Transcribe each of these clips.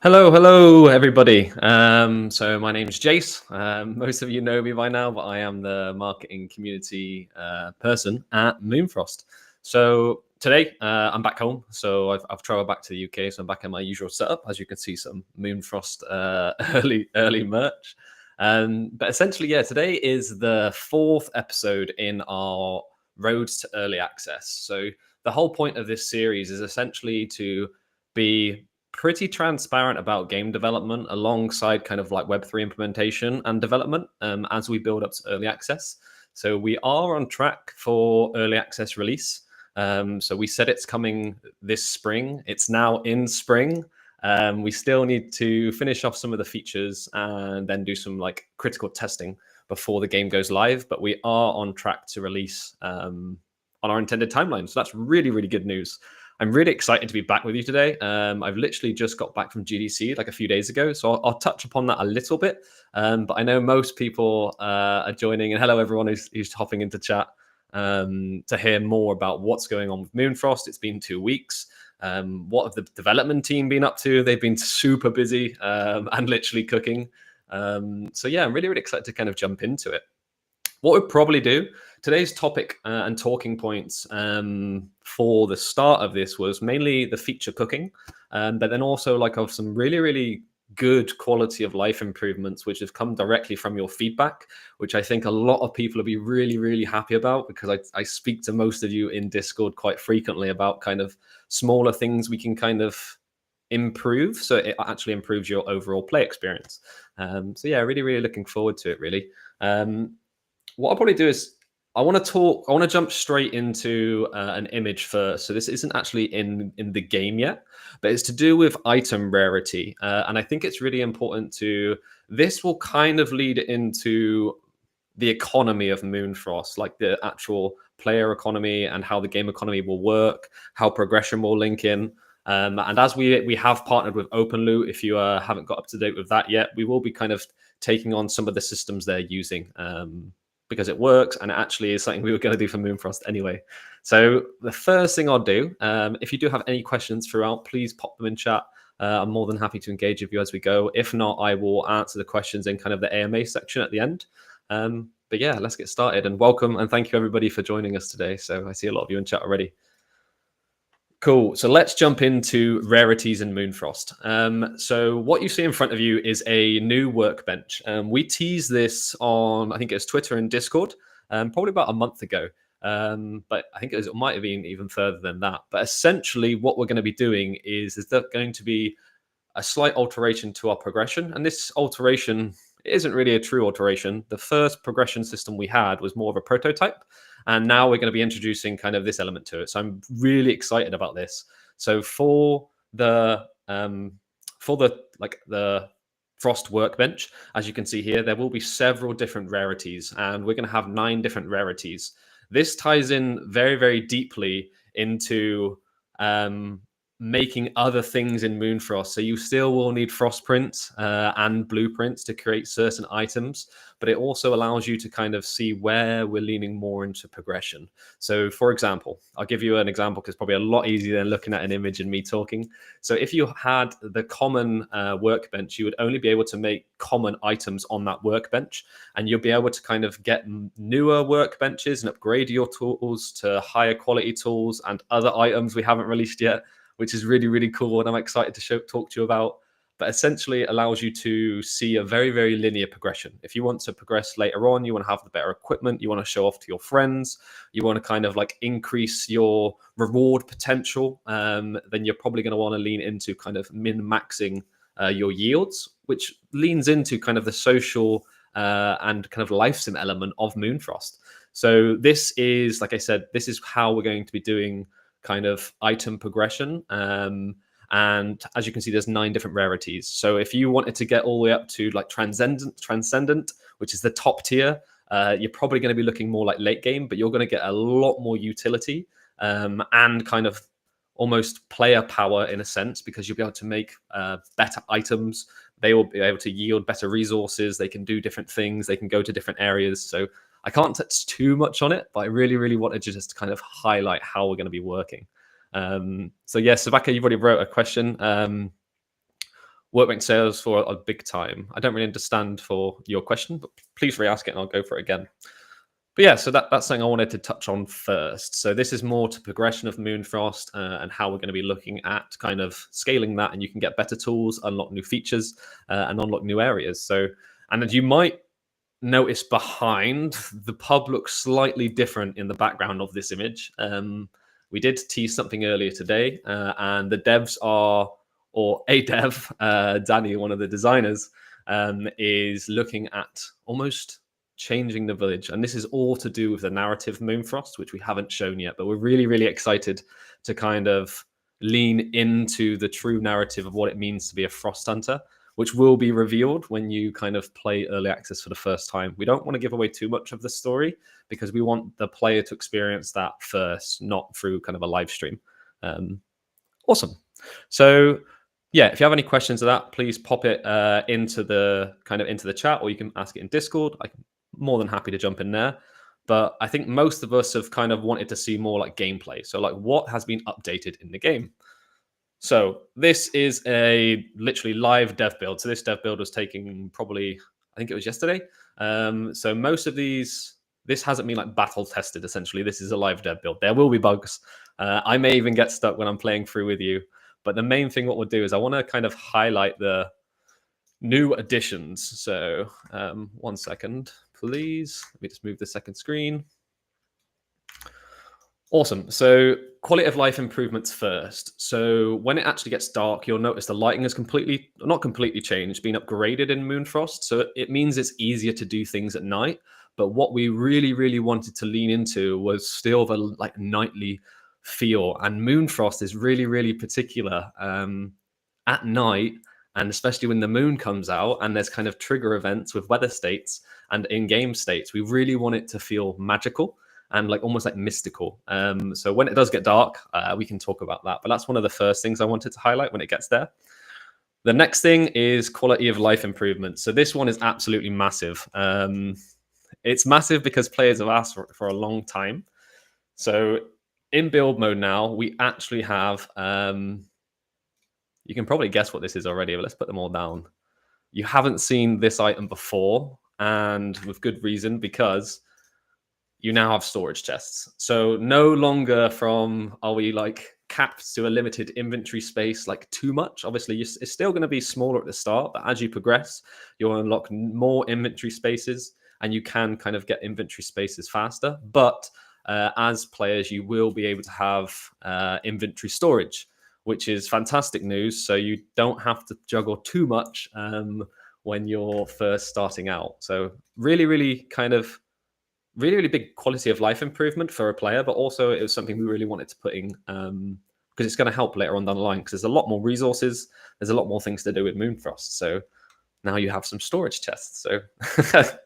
Hello, everybody. So my name is Jace. Most of you know me by now, but I am the marketing community person at Moonfrost. So today I'm back home. So I've traveled back to the UK. So I'm back in my usual setup. As you can see, some Moonfrost early merch. But essentially, yeah, today is the 4th episode in our Road to Early Access. So the whole point of this series is essentially to be pretty transparent about game development alongside kind of like Web3 implementation and development as we build up to early access. So we are on track for early access release. So we said it's coming this spring. It's now in spring. We still need to finish off some of the features and then do some like critical testing before the game goes live. But we are on track to release on our intended timeline. So that's really, really good news. I'm really excited to be back with you today. I've literally just got back from GDC like a few days ago, so I'll touch upon that a little bit. But I know most people are joining, and hello everyone who's hopping into chat to hear more about what's going on with Moonfrost. It's been 2 weeks. What have the development team been up to? They've been super busy and literally cooking. So yeah, I'm really, really excited to kind of jump into it. What we'll probably do, today's topic and talking points for the start of this was mainly the feature cooking, but then also like of some really, really good quality of life improvements, which have come directly from your feedback, which I think a lot of people will be really, really happy about, because I speak to most of you in Discord quite frequently about kind of smaller things we can kind of improve, so it actually improves your overall play experience. So yeah, really, really looking forward to it, really. What I'll probably do is I want to jump straight into an image first. So this isn't actually in the game yet, but it's to do with item rarity. And I think it's really important this will kind of lead into the economy of Moonfrost, like the actual player economy and how the game economy will work, how progression will link in. And as we have partnered with OpenLoot, if you haven't got up to date with that yet, we will be kind of taking on some of the systems they're using. Because it works and it actually is something we were going to do for Moonfrost anyway. So the first thing I'll do, if you do have any questions throughout, please pop them in chat. I'm more than happy to engage with you as we go. If not, I will answer the questions in kind of the AMA section at the end. But yeah, let's get started, and welcome and thank you everybody for joining us today. So I see a lot of you in chat already. Cool. So let's jump into Rarities and Moonfrost. So what you see in front of you is a new workbench. We teased this on, I think it was Twitter and Discord, probably about a month ago. But I think it might have been even further than that. But essentially what we're going to be doing is there going to be a slight alteration to our progression. And this alteration isn't really a true alteration. The first progression system we had was more of a prototype. And now we're going to be introducing kind of this element to it. So I'm really excited about this. So for the Frost workbench, as you can see here, there will be several different rarities, and we're going to have 9 different rarities. This ties in very, very deeply into making other things in Moonfrost. So you still will need frost prints and blueprints to create certain items, but it also allows you to kind of see where we're leaning more into progression. So for example, I'll give you an example because it's probably a lot easier than looking at an image and me talking. So if you had the common workbench, you would only be able to make common items on that workbench, and you'll be able to kind of get newer workbenches and upgrade your tools to higher quality tools and other items we haven't released yet, which is really, really cool. And I'm excited to talk to you about. But essentially, it allows you to see a very, very linear progression. If you want to progress later on, you want to have the better equipment, you want to show off to your friends, you want to kind of like increase your reward potential, then you're probably going to want to lean into kind of min-maxing your yields, which leans into kind of the social and kind of life sim element of Moonfrost. So this is, like I said, this is how we're going to be doing kind of item progression. And as you can see, there's 9 different rarities. So if you wanted to get all the way up to like transcendent, which is the top tier, you're probably going to be looking more like late game, but you're going to get a lot more utility and kind of almost player power in a sense, because you'll be able to make better items. They will be able to yield better resources. They can do different things. They can go to different areas. So I can't touch too much on it, but I really, really wanted to just kind of highlight how we're going to be working. So yeah, Sabaka, you've already wrote a question. Workbench sales for a big time. I don't really understand for your question, but please re-ask it and I'll go for it again. But yeah, so that's something I wanted to touch on first. So this is more to progression of Moonfrost and how we're going to be looking at kind of scaling that, and you can get better tools, unlock new features, and unlock new areas. So, and as you might notice behind, the pub looks slightly different in the background of this image. We did tease something earlier today, and the devs are, or a dev, Danny, one of the designers, is looking at almost changing the village. And this is all to do with the narrative Moonfrost, which we haven't shown yet, but we're really, really excited to kind of lean into the true narrative of what it means to be a frost hunter, which will be revealed when you kind of play early access for the first time. We don't want to give away too much of the story because we want the player to experience that first, not through kind of a live stream. Awesome. So yeah, if you have any questions of that, please pop it into the chat, or you can ask it in Discord. I'm more than happy to jump in there. But I think most of us have kind of wanted to see more like gameplay. So like what has been updated in the game? So this is a literally live dev build. So this dev build was taking probably, I think it was yesterday. So most of these, this hasn't been like battle tested, essentially. This is a live dev build. There will be bugs. I may even get stuck when I'm playing through with you. But the main thing what we'll do is I want to kind of highlight the new additions. So 1 second, please. Let me just move the second screen. Awesome. So quality of life improvements first. So when it actually gets dark, you'll notice the lighting is not completely changed, been upgraded in Moonfrost. So it means it's easier to do things at night. But what we really, really wanted to lean into was still the like nightly feel. And Moonfrost is really, really particular at night. And especially when the moon comes out and there's kind of trigger events with weather states and in-game states, we really want it to feel magical and like almost like mystical. So when it does get dark, we can talk about that. But that's one of the first things I wanted to highlight when it gets there. The next thing is quality of life improvement. So this one is absolutely massive. It's massive because players have asked for a long time. So in build mode now, we actually have, you can probably guess what this is already, but let's put them all down. You haven't seen this item before, and with good reason, because you now have storage chests. So no longer are we like capped to a limited inventory space like too much. Obviously, it's still going to be smaller at the start, but as you progress, you'll unlock more inventory spaces and you can kind of get inventory spaces faster. But as players, you will be able to have inventory storage, which is fantastic news. So you don't have to juggle too much when you're first starting out. So really, really kind of really big quality of life improvement for a player, but also it was something we really wanted to put in because it's going to help later on down the line because there's a lot more resources. There's a lot more things to do with Moonfrost. So now you have some storage chests. So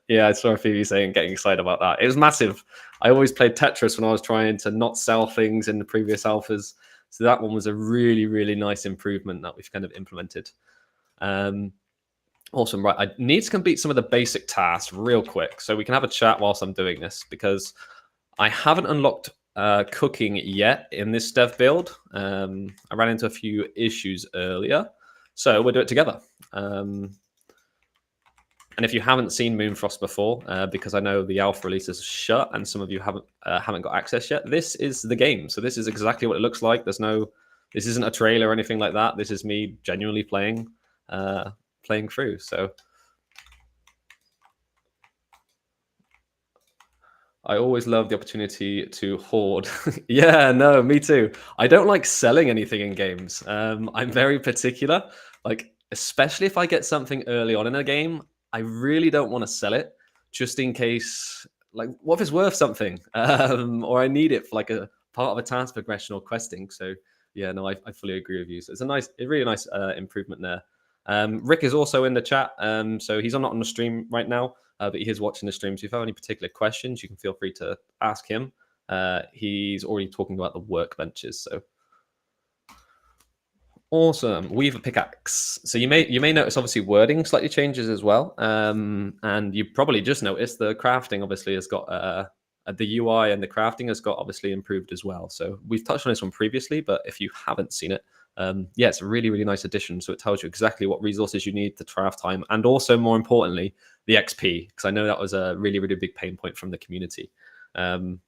yeah, I saw Phoebe saying, getting excited about that. It was massive. I always played Tetris when I was trying to not sell things in the previous alphas. So that one was a really, really nice improvement that we've kind of implemented. Um, Awesome. Right. I need to complete some of the basic tasks real quick so we can have a chat whilst I'm doing this because I haven't unlocked cooking yet in this dev build. I ran into a few issues earlier. So we'll do it together. And if you haven't seen Moonfrost before, because I know the alpha release is shut and some of you haven't got access yet, this is the game. So this is exactly what it looks like. This isn't a trailer or anything like that. This is me genuinely playing through. So I always love the opportunity to hoard. Yeah, no, me too. I don't like selling anything in games. I'm very particular. Like, especially if I get something early on in a game, I really don't want to sell it just in case, like, what if it's worth something? Or I need it for like a part of a task progression or questing. So, yeah, no, I fully agree with you. So it's a really nice improvement there. Rick is also in the chat. So he's not on the stream right now, but he is watching the stream. So if you have any particular questions, you can feel free to ask him. He's already talking about the workbenches. So awesome. Weaver pickaxe. So you may notice obviously wording slightly changes as well. And you probably just noticed the crafting obviously has got the UI and the crafting has got obviously improved as well. So we've touched on this one previously, but if you haven't seen it, yeah, it's a really, really nice addition. So it tells you exactly what resources you need, the craft time, and also more importantly, the XP, because I know that was a really, really big pain point from the community. And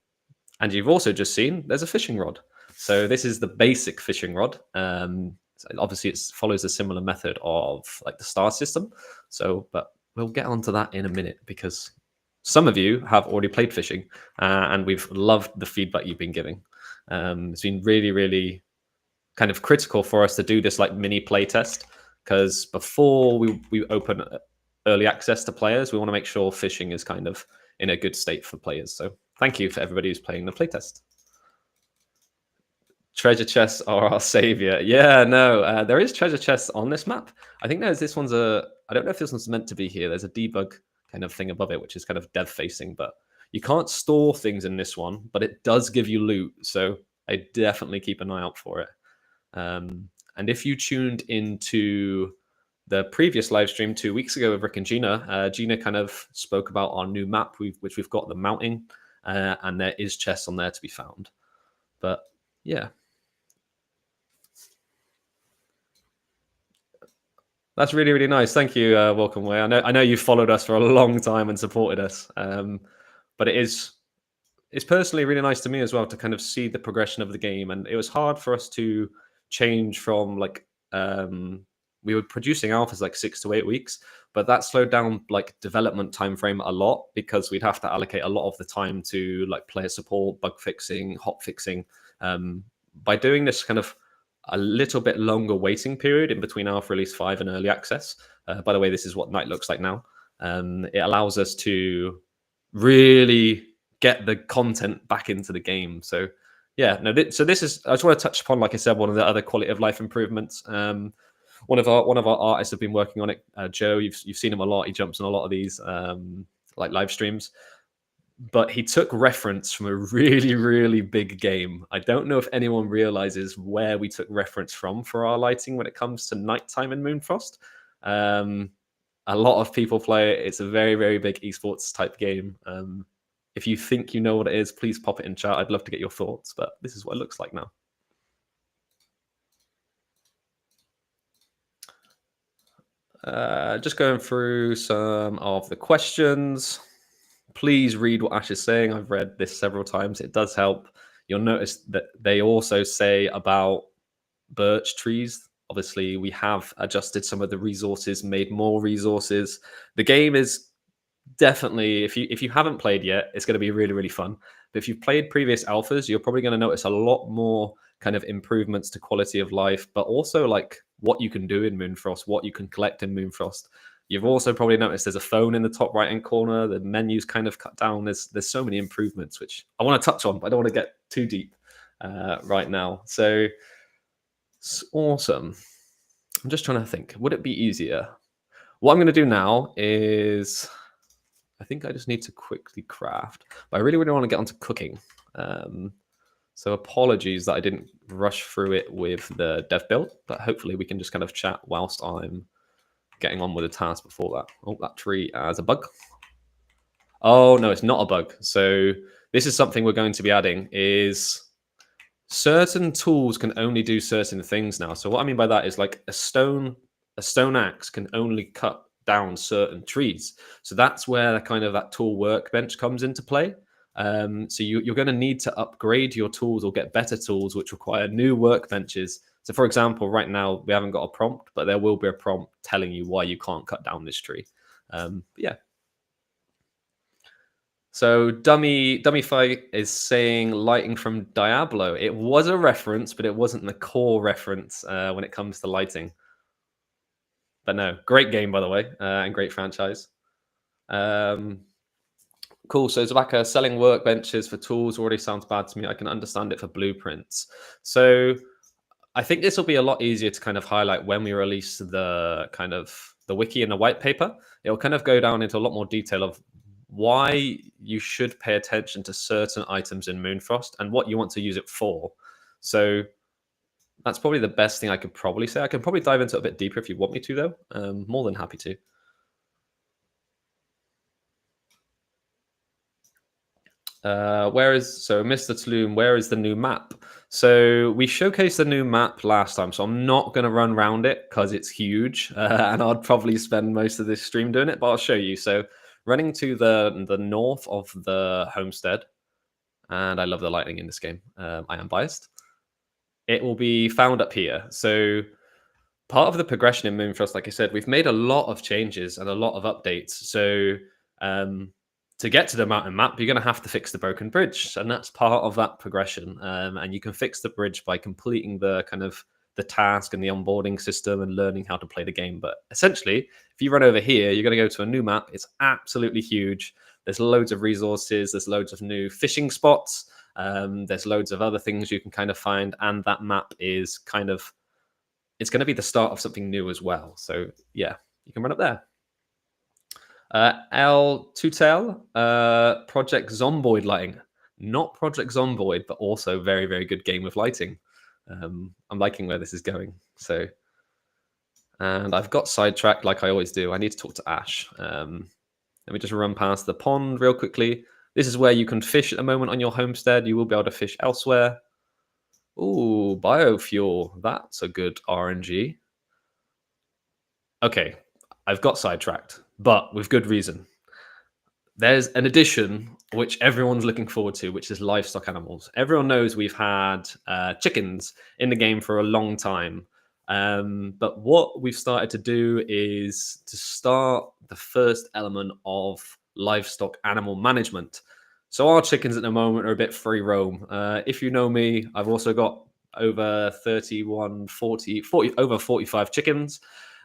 you've also just seen there's a fishing rod. So this is the basic fishing rod. So obviously, it follows a similar method of like the star system. So, but we'll get onto that in a minute because some of you have already played fishing, and we've loved the feedback you've been giving. It's been really, really kind of critical for us to do this like mini play test because before we open early access to players, we want to make sure fishing is kind of in a good state for players. So thank you for everybody who's playing the playtest. Treasure chests are our savior. Yeah, no, there is treasure chests on this map. I think this one's I don't know if this one's meant to be here. There's a debug kind of thing above it, which is kind of dev facing, but you can't store things in this one, but it does give you loot. So I definitely keep an eye out for it. And if you tuned into the previous live stream 2 weeks ago with Rick and Gina, Gina kind of spoke about our new map, which we've got the mounting, and there is chests on there to be found. But yeah. That's really, really nice. Thank you, Welcome Way. I know you've followed us for a long time and supported us. But it's personally really nice to me as well to kind of see the progression of the game. And it was hard for us to change from like we were producing alphas like 6 to 8 weeks, but that slowed down like development time frame a lot because we'd have to allocate a lot of the time to like player support, bug fixing, hot fixing. By doing this kind of a little bit longer waiting period in between Alpha Release 5 and Early Access. By the way, this is what night looks like now. It allows us to really get the content back into the game. So yeah, no. So this is. I just want to touch upon, like I said, one of the other quality of life improvements. One of our artists have been working on it. Joe, you've seen him a lot. He jumps on a lot of these like live streams. But he took reference from a really, really big game. I don't know if anyone realizes where we took reference from for our lighting when it comes to nighttime in Moonfrost. A lot of people play it. It's a very, very big esports type game. If you think you know what it is, please pop it in chat. I'd love to get your thoughts, but this is what it looks like now. Just going through some of the questions. Please read what Ash is saying. I've read this several times. It does help. You'll notice that they also say about birch trees. Obviously, we have adjusted some of the resources, made more resources. The game is definitely, if you haven't played yet, it's going to be really, really fun. But if you've played previous alphas, you're probably going to notice a lot more kind of improvements to quality of life, but also like what you can do in Moonfrost, what you can collect in Moonfrost. You've also probably noticed there's a phone in the top right hand corner. The menu's kind of cut down. There's so many improvements which I want to touch on, but I don't want to get too deep right now. So it's awesome. I'm just trying to think. Would it be easier? What I'm going to do now is I think I just need to quickly craft. But I really, really want to get onto cooking. So apologies that I didn't rush through it with the dev build, but hopefully we can just kind of chat whilst I'm getting on with the task before that. Oh, that tree has a bug. Oh no, it's not a bug. So this is something we're going to be adding is certain tools can only do certain things now. So what I mean by that is like a stone axe can only cut down certain trees. So that's where kind of that tool workbench comes into play. So you're going to need to upgrade your tools or get better tools which require new workbenches. So for example, right now we haven't got a prompt, but there will be a prompt telling you why you can't cut down this tree. Yeah. So Dummy Fight is saying lighting from Diablo. It was a reference, but it wasn't the core reference when it comes to lighting. But no, great game by the way, and great franchise. Cool. So Zabaka selling workbenches for tools already sounds bad to me. I can understand it for blueprints. So I think this will be a lot easier to kind of highlight when we release the kind of the wiki and the white paper. It'll kind of go down into a lot more detail of why you should pay attention to certain items in Moonfrost and what you want to use it for. So that's probably the best thing I could probably say. I can probably dive into it a bit deeper if you want me to, though. More than happy to. Where is so Mr. Tloom? Where is the new map? So we showcased the new map last time, so I'm not going to run around it because it's huge, and I'd probably spend most of this stream doing it. But I'll show you. So running to the north of the homestead, and I love the lighting in this game. I am biased. It will be found up here. So part of the progression in Moonfrost, like I said, we've made a lot of changes and a lot of updates. So to get to the mountain map, you're going to have to fix the broken bridge, and that's part of that progression. And you can fix the bridge by completing the kind of the task and the onboarding system and learning how to play the game. But essentially, if you run over here, you're going to go to a new map. It's absolutely huge. There's loads of resources. There's loads of new fishing spots. There's loads of other things you can kind of find, and that map is kind of it's going to be the start of something new as well. So yeah, you can run up there. L Tutel, Project Zomboid lighting. Not Project Zomboid, but also very, very good game with lighting. I'm liking where this is going. So, and I've got sidetracked like I always do. I need to talk to Ash. Let me just run past the pond real quickly. This is where you can fish at the moment on your homestead. You will be able to fish elsewhere. Ooh, biofuel. That's a good RNG. Okay, I've got sidetracked, but with good reason. There's an addition which everyone's looking forward to, which is livestock animals. Everyone knows we've had chickens in the game for a long time. But what we've started to do is to start the first element of livestock animal management. So our chickens at the moment are a bit free roam. If you know me, I've also got over 31, 40, over 45 chickens.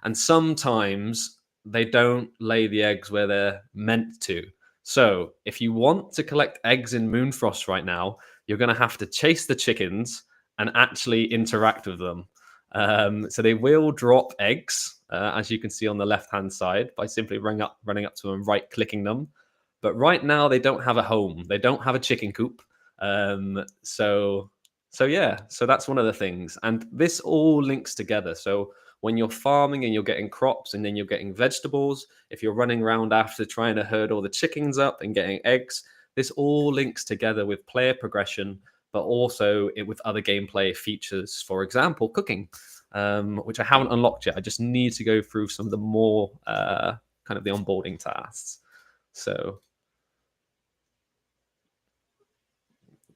And sometimes they don't lay the eggs where they're meant to. So if you want to collect eggs in Moonfrost right now, you're going to have to chase the chickens and actually interact with them. So they will drop eggs, as you can see on the left-hand side, by simply running up to them, right-clicking them. But right now they don't have a home. They don't have a chicken coop. So yeah, so that's one of the things. And this all links together. So when you're farming and you're getting crops and then you're getting vegetables, if you're running around after trying to herd all the chickens up and getting eggs, this all links together with player progression, but also with other gameplay features, for example, cooking, which I haven't unlocked yet. I just need to go through some of the more kind of the onboarding tasks. So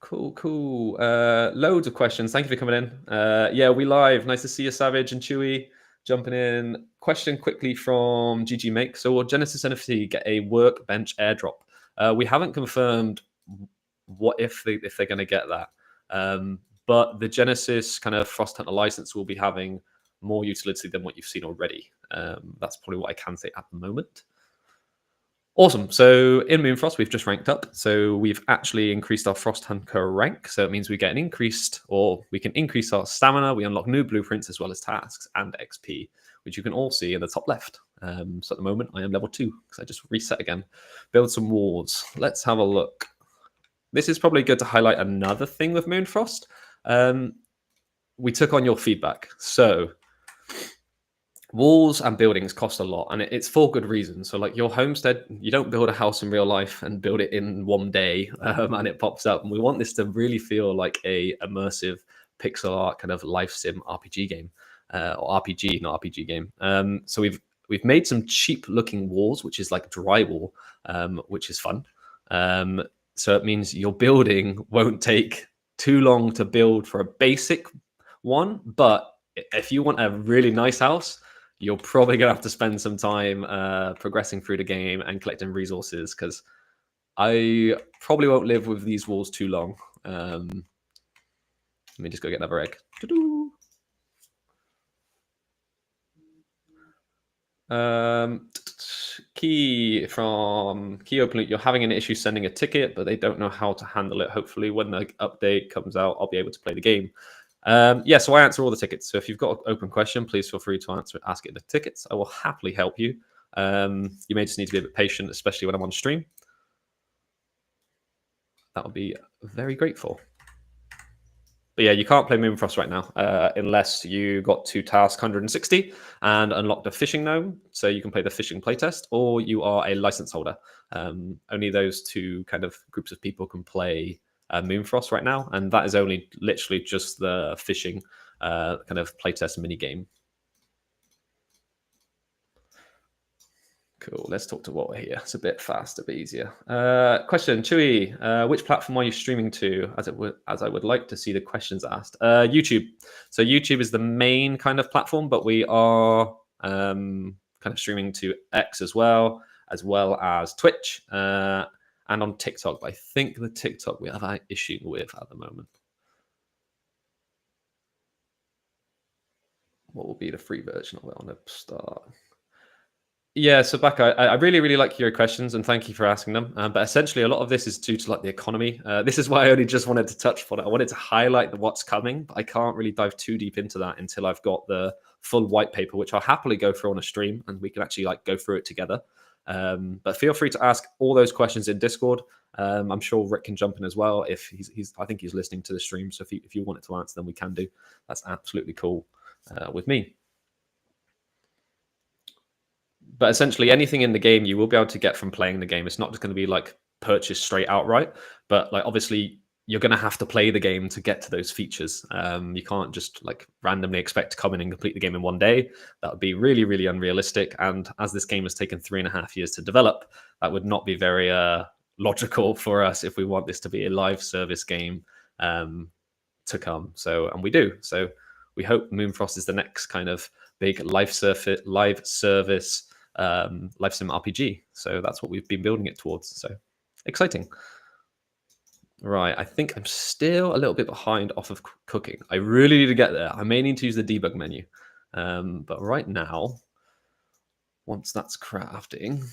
cool. Loads of questions. Thank you for coming in. Yeah, we live. Nice to see you, Savage and Chewy. Jumping in. Question quickly from GG Make. So will Genesis NFT get a workbench airdrop? We haven't confirmed what if they're going to get that. But the Genesis kind of Frost Hunter license will be having more utility than what you've seen already. That's probably what I can say at the moment. Awesome. So in Moonfrost, we've just ranked up. So we've actually increased our Frost Hunter rank. So it means we get an increased, or we can increase our stamina. We unlock new blueprints as well as tasks and XP, which you can all see in the top left. So at the moment, I am level 2 because I just reset again. Build some walls. Let's have a look. this is probably good to highlight another thing with Moonfrost. Um, we took on your feedback. So walls and buildings cost a lot, and it's for good reason. So like your homestead, you don't build a house in real life and build it in one day, and it pops up. And we want this to really feel like a immersive pixel art kind of life sim RPG game, or RPG, not RPG game. So we've made some cheap looking walls, which is like drywall, which is fun. um, so it means your building won't take too long to build for a basic one, but if you want a really nice house, you're probably gonna have to spend some time progressing through the game and collecting resources, because I probably won't live with these walls too long. Let me just go get another egg. Doo-doo. Key from Key Open Loop, you're having an issue sending a ticket, but they don't know how to handle it. Hopefully, when the update comes out, I'll be able to play the game. Yeah, so I answer all the tickets. So if you've got an open question, please feel free to ask it in the tickets. I will happily help you. You may just need to be a bit patient, especially when I'm on stream. That would be very grateful. But yeah, you can't play Moonfrost right now unless you got to task 160 and unlocked a fishing gnome, so you can play the fishing playtest, or you are a license holder. Only those two kind of groups of people can play Moonfrost right now, and that is only literally just the fishing kind of playtest mini game. Cool. Let's talk to Walter here. It's a bit faster, a bit easier. Question, Chewy, which platform are you streaming to? As I would like to see the questions asked. YouTube. So YouTube is the main kind of platform, but we are kind of streaming to X as well as Twitch and on TikTok. But I think the TikTok we have an issue with at the moment. What will be the free version of it on the start? Yeah, so Becca, I really, really like your questions and thank you for asking them. But essentially, a lot of this is due to like the economy. This is why I only just wanted to touch upon it. I wanted to highlight what's coming, but I can't really dive too deep into that until I've got the full white paper, which I'll happily go through on a stream and we can actually like go through it together. But feel free to ask all those questions in Discord. I'm sure Rick can jump in as well if he's. I think he's listening to the stream. So if you wanted to answer them, we can do. That's absolutely cool with me. But essentially, anything in the game you will be able to get from playing the game. It's not just going to be like purchased straight outright, but like obviously you're going to have to play the game to get to those features. You can't just like randomly expect to come in and complete the game in one day. That would be really, really unrealistic. And as this game has taken 3.5 years to develop, that would not be very logical for us if we want this to be a live service game to come. So, and we do. So we hope Moonfrost is the next kind of big live service live sim RPG. So that's what we've been building it towards. So exciting. Right, I think I'm still a little bit behind off of cooking. I really need to get there. I may need to use the debug menu. But right now, once that's crafting.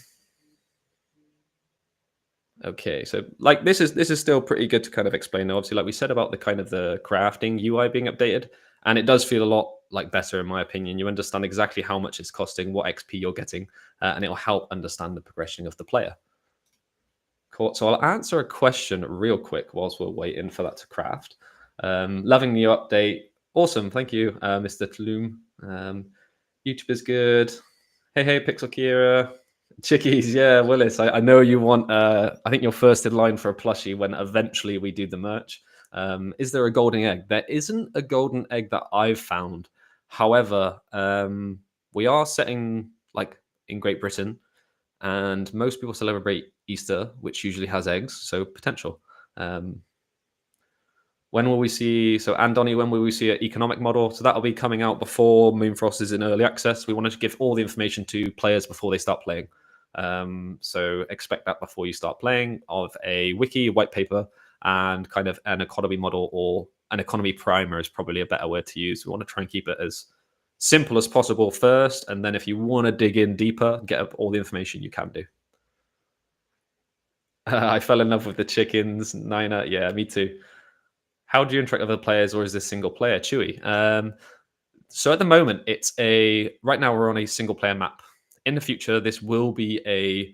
Okay, so like this is still pretty good to kind of explain. Obviously, like we said about the kind of the crafting UI being updated, and it does feel a lot like better in my opinion. You understand exactly how much it's costing, what XP you're getting, and it will help understand the progression of the player. Cool. So I'll answer a question real quick whilst we're waiting for that to craft. Loving the update. Awesome. Thank you, Mr. Tloom. YouTube is good. Hey, Pixel Kira. Chickies, yeah, Willis. I know you want. I think you're first in line for a plushie when eventually we do the merch. Is there a golden egg? There isn't a golden egg that I've found. However, we are setting like in Great Britain, and most people celebrate Easter, which usually has eggs. So potential. When will we see? So Andoni, when will we see an economic model? So that'll be coming out before Moonfrost is in early access. We wanted to give all the information to players before they start playing. So expect that before you start playing of a wiki, white paper, and kind of an economy model or an economy primer is probably a better word to use. We want to try and keep it as simple as possible first, and then if you want to dig in deeper, get up all the information you can do. I fell in love with the chickens, Nina. Yeah, me too. How do you interact with other players, or is this single player? Chewy. So at the moment, right now we're on a single player map. In the future, this will be a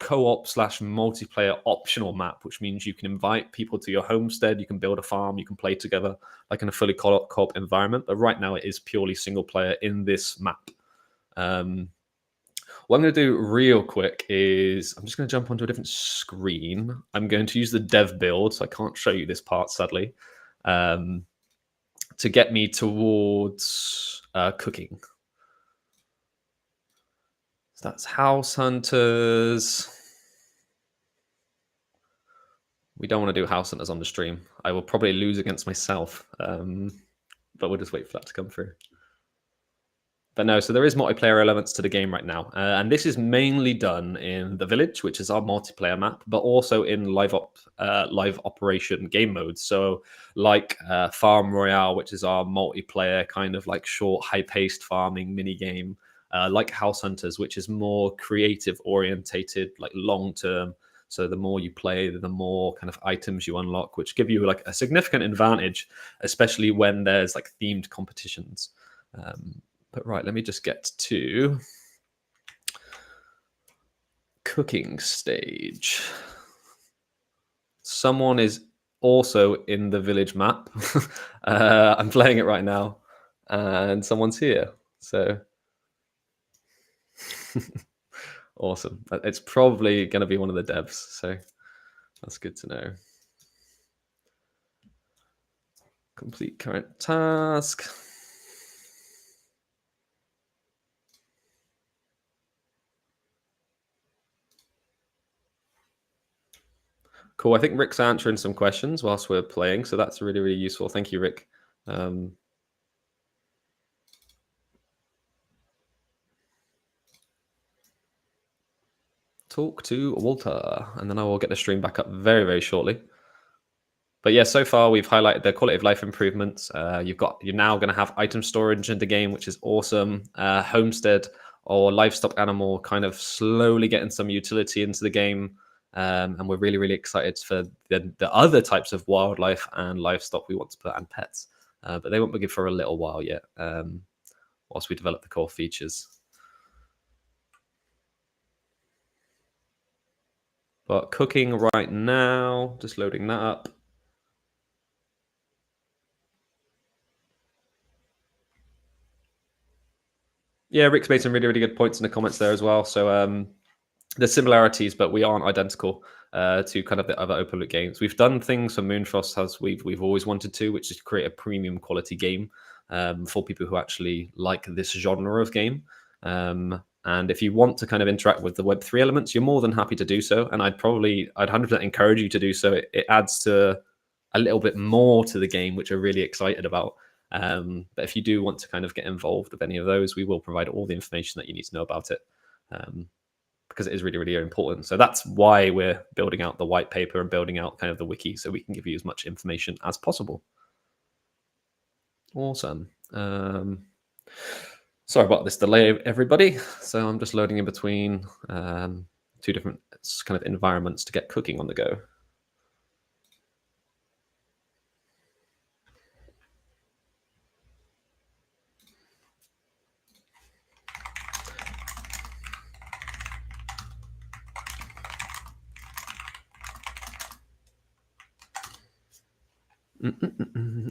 co-op slash multiplayer optional map, which means you can invite people to your homestead, you can build a farm, you can play together like in a fully co-op environment. But right now it is purely single player in this map. What I'm going to do real quick is I'm just going to jump onto a different screen. I'm going to use the dev build, so I can't show you this part, sadly, to get me towards cooking. So that's House Hunters. We don't want to do House Hunters on the stream. I will probably lose against myself, but we'll just wait for that to come through. But no, so there is multiplayer elements to the game right now. And this is mainly done in The Village, which is our multiplayer map, but also in live operation game modes. So like Farm Royale, which is our multiplayer kind of like short, high-paced farming mini game. Like House Hunters, which is more creative orientated, like long-term. So the more you play, the more kind of items you unlock, which give you like a significant advantage, especially when there's like themed competitions. But right, let me just get to cooking stage. Someone is also in the village map. I'm playing it right now, and someone's here. So awesome. It's probably going to be one of the devs. So that's good to know. Complete current task. Cool. I think Rick's answering some questions whilst we're playing, so that's really, really useful. Thank you, Rick. Talk to Walter, and then I will get the stream back up very, very shortly. But yeah, so far we've highlighted the quality of life improvements. You're now going to have item storage in the game, which is awesome. Homestead or livestock animal kind of slowly getting some utility into the game. And we're really, really excited for the other types of wildlife and livestock we want to put and pets. But they won't begin for a little while yet, whilst we develop the core features. But cooking right now, just loading that up. Yeah, Rick's made some really, really good points in the comments there as well. So there's similarities, but we aren't identical to kind of the other open loop games. We've done things for Moonfrost as we've always wanted to, which is create a premium quality game for people who actually like this genre of game. And if you want to kind of interact with the Web3 elements, you're more than happy to do so. And I'd 100% encourage you to do so. It adds to a little bit more to the game, which we're really excited about. But if you do want to kind of get involved with any of those, we will provide all the information that you need to know about it. Because it is really, really important. So that's why we're building out the white paper and building out kind of the wiki, so we can give you as much information as possible. Awesome. Sorry about this delay, everybody. So I'm just loading in between two different kind of environments to get cooking on the go.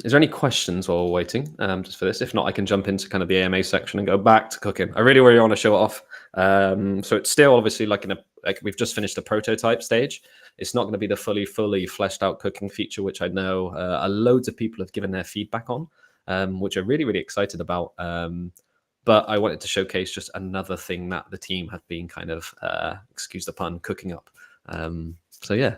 Is there any questions while we're waiting just for this? If not, I can jump into kind of the AMA section and go back to cooking. I really want to show it off. So it's still obviously like we've just finished the prototype stage. It's not going to be the fully fleshed out cooking feature, which I know loads of people have given their feedback on, which I'm really, really excited about. But I wanted to showcase just another thing that the team have been kind of, excuse the pun, cooking up. So yeah.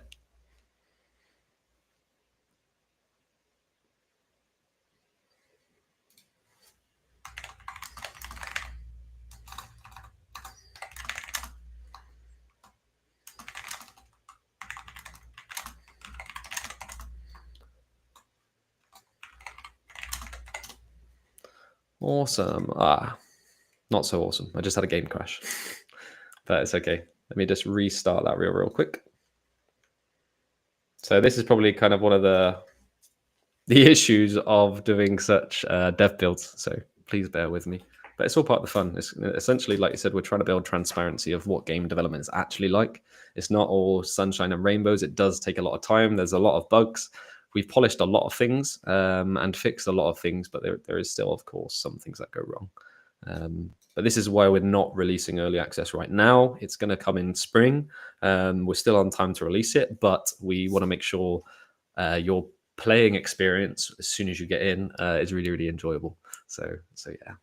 Awesome. Not so awesome. I just had a game crash, but it's okay. Let me just restart that real quick. So this is probably kind of one of the issues of doing such dev builds. So please bear with me. but it's all part of the fun. It's essentially, like you said, we're trying to build transparency of what game development is actually like. It's not all sunshine and rainbows. It does take a lot of time. There's a lot of bugs. We've polished a lot of things and fixed a lot of things, but there is still, of course, some things that go wrong. But this is why we're not releasing early access right now. It's going to come in spring. We're still on time to release it, but we want to make sure your playing experience as soon as you get in is really, really enjoyable. So yeah,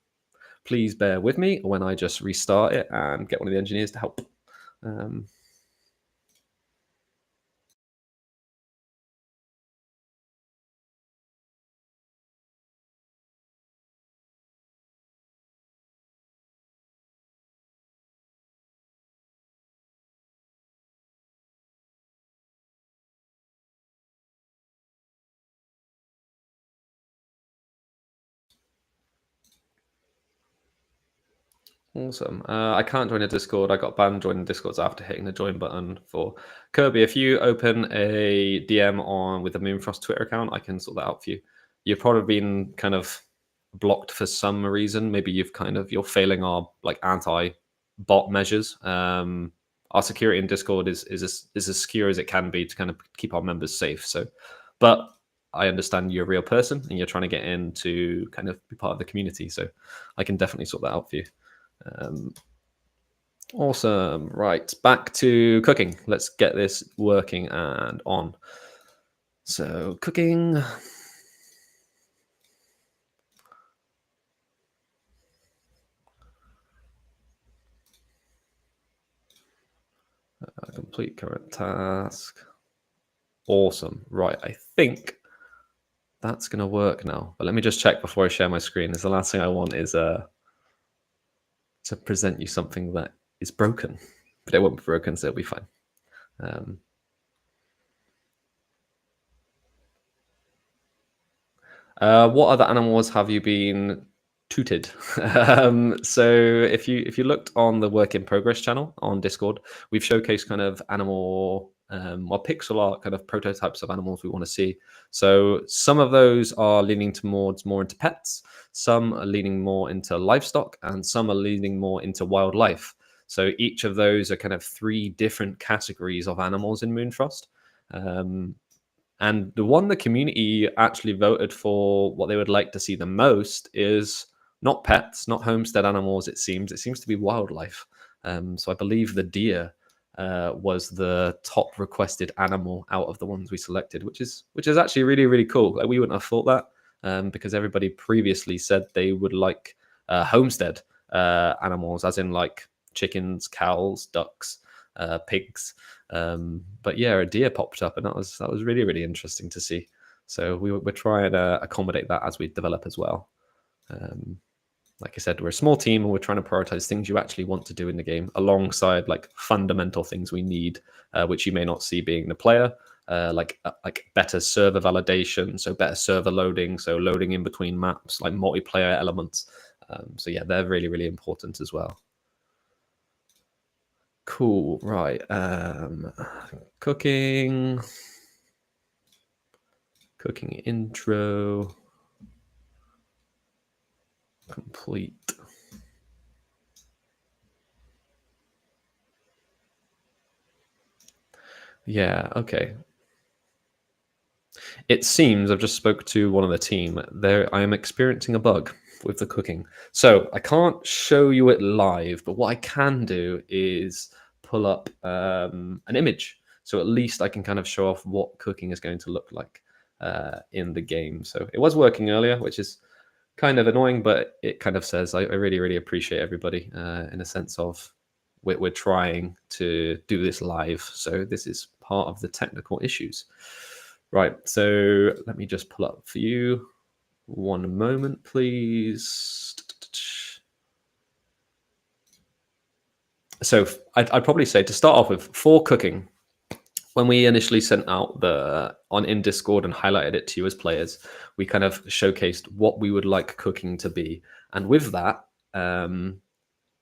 please bear with me when I just restart it and get one of the engineers to help. Awesome. I can't join a Discord. I got banned joining Discords after hitting the join button for Kirby. If you open a DM on with the Moonfrost Twitter account, I can sort that out for you. You've probably been kind of blocked for some reason. Maybe you're failing our like anti-bot measures. Our security in Discord is as secure as it can be to kind of keep our members safe. So, but I understand you're a real person and you're trying to get in to kind of be part of the community. So I can definitely sort that out for you. Awesome. Right, back to cooking. Let's get this working and on. So cooking. Complete current task. Awesome. Right, I think that's going to work now. But let me just check before I share my screen. Is the last thing I want is to present you something that is broken. But it won't be broken, so it'll be fine. What other animals have you been tooted? So if you looked on the work in progress channel on Discord, we've showcased kind of animal pixel art kind of prototypes of animals we want to see. So some of those are leaning towards more into pets, some are leaning more into livestock, and some are leaning more into wildlife. So each of those are kind of 3 different categories of animals in Moonfrost. And the one the community actually voted for what they would like to see the most is not pets, not homestead animals. It seems to be wildlife. So I believe the deer was the top requested animal out of the ones we selected, which is actually really, really cool. Like, we wouldn't have thought that because everybody previously said they would like homestead animals, as in like chickens, cows, ducks, pigs. But yeah, a deer popped up, and that was really, really interesting to see. So we're trying to accommodate that as we develop as well. Like I said, we're a small team and we're trying to prioritize things you actually want to do in the game alongside like fundamental things we need, which you may not see being the player, like better server validation, so better server loading, so loading in between maps, like multiplayer elements. So yeah, they're really, really important as well. Cool. Right. Cooking intro complete. Yeah, okay. It seems I've just spoke to one of the team. There, I am experiencing a bug with the cooking. So I can't show you it live, but what I can do is pull up an image. So at least I can kind of show off what cooking is going to look like in the game. So it was working earlier, which is kind of annoying, but it kind of says I really, really appreciate everybody in a sense of we're trying to do this live. So this is part of the technical issues. Right, so let me just pull up for you. One moment, please. So I'd probably say to start off with, for cooking, when we initially sent out in Discord and highlighted it to you as players, we kind of showcased what we would like cooking to be. And with that,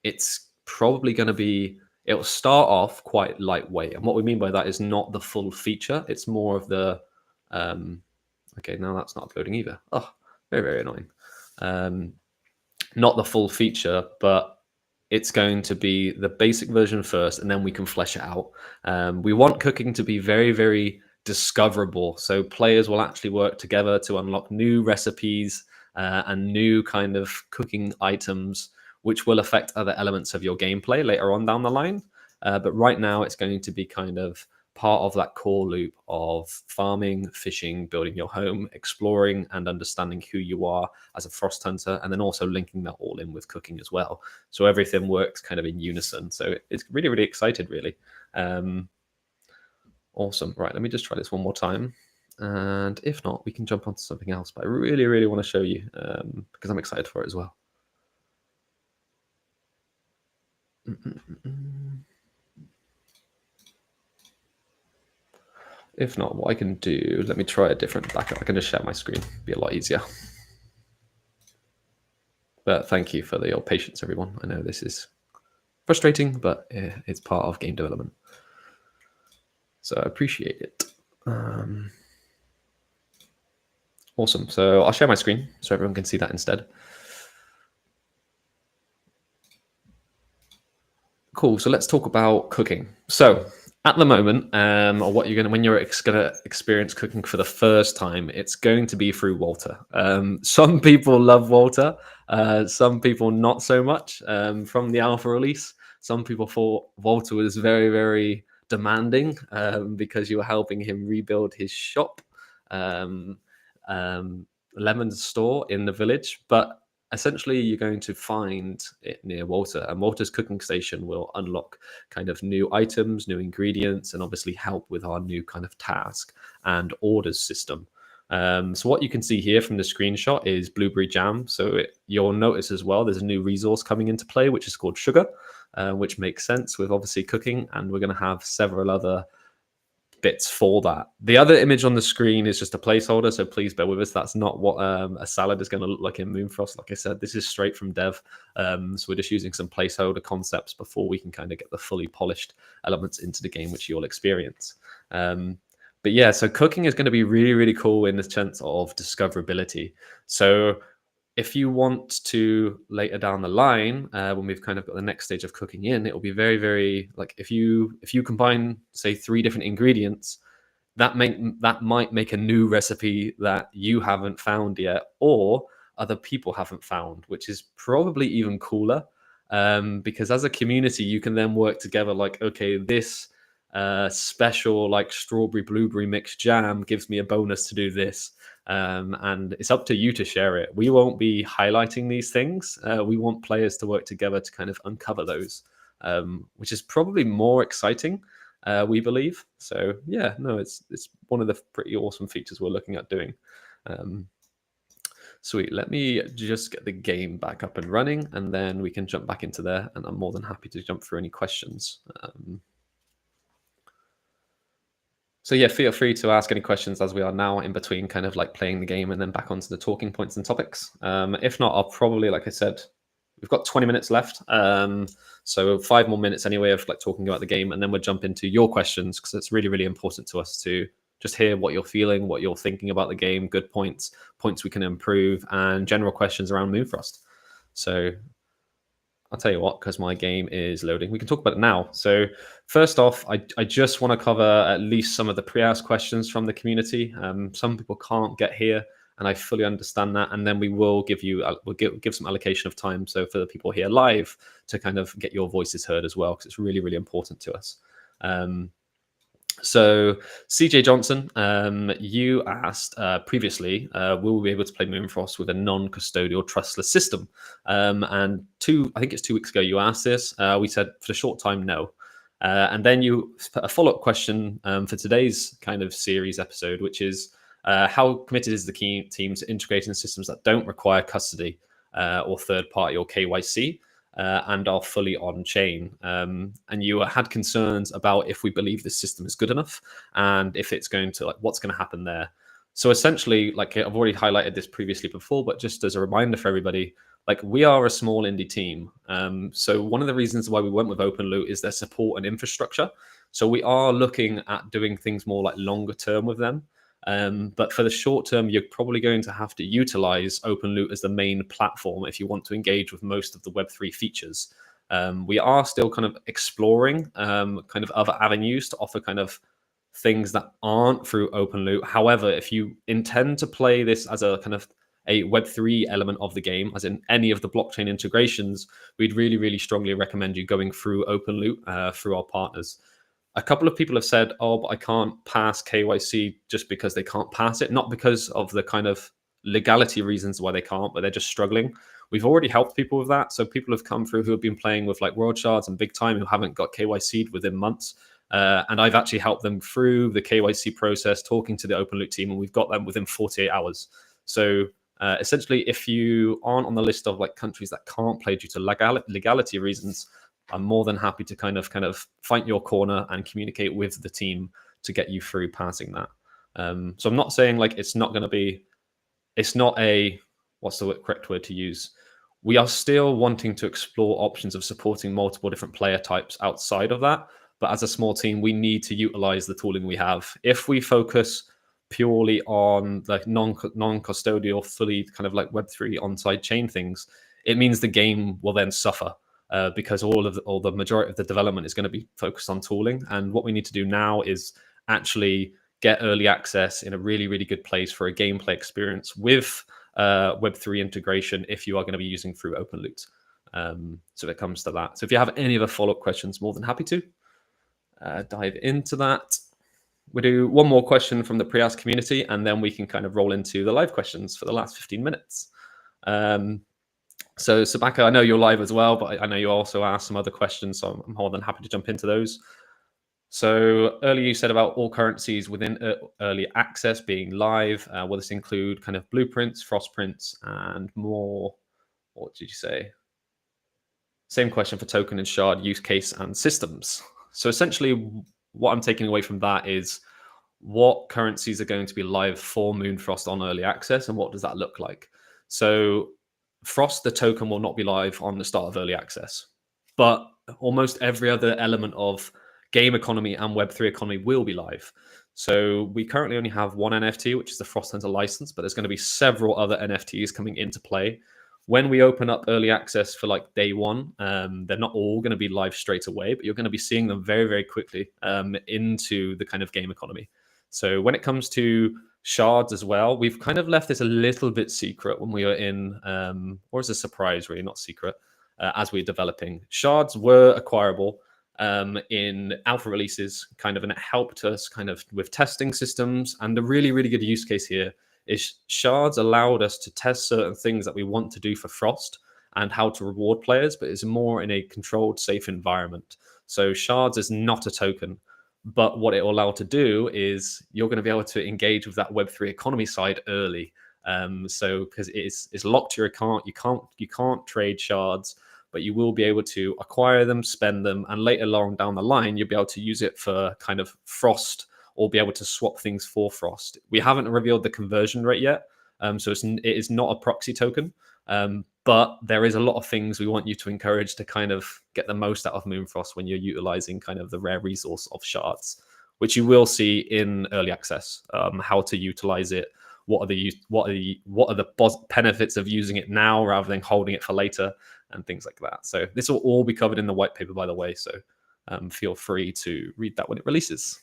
it's probably going to be, it'll start off quite lightweight. And what we mean by that is not the full feature. It's more of the, okay, now that's not uploading either. Oh, very, very annoying. not the full feature, but it's going to be the basic version first, and then we can flesh it out. We want cooking to be very, very discoverable, so players will actually work together to unlock new recipes and new kind of cooking items, which will affect other elements of your gameplay later on down the line. But right now, it's going to be kind of part of that core loop of farming, fishing, building your home, exploring, and understanding who you are as a frost hunter, and then also linking that all in with cooking as well. So everything works kind of in unison. So it's really, really excited, really. Awesome. Right, let me just try this one more time. And if not, we can jump onto something else. But I really, really want to show you because I'm excited for it as well. If not, what I can do, let me try a different backup. I can just share my screen. Be a lot easier. But thank you for your patience, everyone. I know this is frustrating, but it's part of game development. So I appreciate it. Awesome. So I'll share my screen so everyone can see that instead. Cool. So let's talk about cooking. So at the moment, or what you're going to, when you're going to experience cooking for the first time, it's going to be through Walter. Some people love Walter, some people not so much. From the alpha release, some people thought Walter was very, very demanding because you were helping him rebuild his shop, lemon store in the village. But essentially, you're going to find it near Walter, and Walter's cooking station will unlock kind of new items, new ingredients, and obviously help with our new kind of task and orders system. So what you can see here from the screenshot is blueberry jam. So you'll notice as well, there's a new resource coming into play, which is called sugar, which makes sense with obviously cooking. And we're going to have several other bits for that. The other image on the screen is just a placeholder, so please bear with us. That's not what a salad is going to look like in Moonfrost. Like I said, this is straight from dev, so we're just using some placeholder concepts before we can kind of get the fully polished elements into the game, which you'll experience. But yeah, so cooking is going to be really, really cool in the sense of discoverability. So if you want to later down the line, when we've kind of got the next stage of cooking in, it will be very, very like if you combine say 3 different ingredients, that might make a new recipe that you haven't found yet, or other people haven't found, which is probably even cooler. Because as a community, you can then work together. Like, okay, this special like strawberry blueberry mixed jam gives me a bonus to do this. And it's up to you to share it. We won't be highlighting these things. We want players to work together to kind of uncover those, which is probably more exciting, we believe. So yeah, no, it's one of the pretty awesome features we're looking at doing. Sweet. Let me just get the game back up and running, and then we can jump back into there. And I'm more than happy to jump through any questions. So yeah, feel free to ask any questions as we are now in between kind of like playing the game and then back onto the talking points and topics. If not, I'll probably, like I said, we've got 20 minutes left. So 5 more minutes anyway of like talking about the game, and then we'll jump into your questions because it's really, really important to us to just hear what you're feeling, what you're thinking about the game, good points we can improve, and general questions around Moonfrost. So I'll tell you what, because my game is loading, we can talk about it now. So first off, I just want to cover at least some of the pre-asked questions from the community. Some people can't get here, and I fully understand that. And then we will give you, we'll give some allocation of time. So for the people here live to kind of get your voices heard as well, because it's really, really important to us. So CJ Johnson, you asked previously, will we be able to play Moonfrost with a non-custodial trustless system? And I think it's 2 weeks ago you asked this. We said for a short time, no. And then you put a follow-up question for today's kind of series episode, which is how committed is the team to integrating systems that don't require custody or third party or KYC? And are fully on chain. And you had concerns about if we believe this system is good enough and if it's going to, like, what's going to happen there. So essentially, like I've already highlighted this previously before, but just as a reminder for everybody, like we are a small indie team. So one of the reasons why we went with OpenLoot is their support and infrastructure. So we are looking at doing things more like longer term with them. But for the short term, you're probably going to have to utilize OpenLoot as the main platform if you want to engage with most of the Web3 features. We are still kind of exploring kind of other avenues to offer kind of things that aren't through OpenLoot. However, if you intend to play this as a kind of a Web3 element of the game, as in any of the blockchain integrations, we'd really, really strongly recommend you going through OpenLoot through our partners. A couple of people have said, "Oh, but I can't pass KYC just because they can't pass it," not because of the kind of legality reasons why they can't, but they're just struggling. We've already helped people with that. So people have come through who have been playing with like World Shards and Big Time who haven't got KYC'd within months. And I've actually helped them through the KYC process, talking to the OpenLoot team, and we've got them within 48 hours. So essentially, if you aren't on the list of like countries that can't play due to legality reasons, I'm more than happy to kind of fight your corner and communicate with the team to get you through passing that. So I'm not saying like it's not a, what's the correct word to use? We are still wanting to explore options of supporting multiple different player types outside of that. But as a small team, we need to utilize the tooling we have. If we focus purely on like non-custodial, fully kind of like Web3 on-side chain things, it means the game will then suffer because all the majority of the development is going to be focused on tooling. And what we need to do now is actually get early access in a really, really good place for a gameplay experience with Web3 integration if you are going to be using through OpenLoot. So it comes to that. So if you have any other follow-up questions, more than happy to dive into that. We'll do one more question from the pre-ask community, and then we can kind of roll into the live questions for the last 15 minutes. So Sabaka, I know you're live as well, but I know you also asked some other questions, so I'm more than happy to jump into those. So earlier you said about all currencies within early access being live. Will this include kind of blueprints, frost prints, and more? What did you say? Same question for token and shard use case and systems. So essentially what I'm taking away from that is what currencies are going to be live for Moonfrost on early access and what does that look like? So Frost, the token, will not be live on the start of early access, but almost every other element of game economy and Web3 economy will be live. So we currently only have one NFT, which is the Frost Center license, but there's going to be several other NFTs coming into play. When we open up early access for like day one, they're not all going to be live straight away, but you're going to be seeing them very, very quickly into the kind of game economy. So when it comes to shards as well, we've kind of left this a little bit secret when we were in, or as a surprise, really, not secret, as we're developing. Shards were acquirable in alpha releases, kind of, and it helped us kind of with testing systems. And the really, really good use case here is shards allowed us to test certain things that we want to do for Frost and how to reward players, but it's more in a controlled, safe environment. So shards is not a token. But what it will allow to do is you're going to be able to engage with that Web3 economy side early. So because it's locked to your account, you can't trade shards, but you will be able to acquire them, spend them, and later along down the line, you'll be able to use it for kind of Frost or be able to swap things for Frost. We haven't revealed the conversion rate yet, so it is not a proxy token. But there is a lot of things we want you to encourage to kind of get the most out of Moonfrost when you're utilizing kind of the rare resource of shards, which you will see in early access. How to utilize it, what are the benefits of using it now rather than holding it for later, and things like that. So this will all be covered in the white paper, by the way. So feel free to read that when it releases.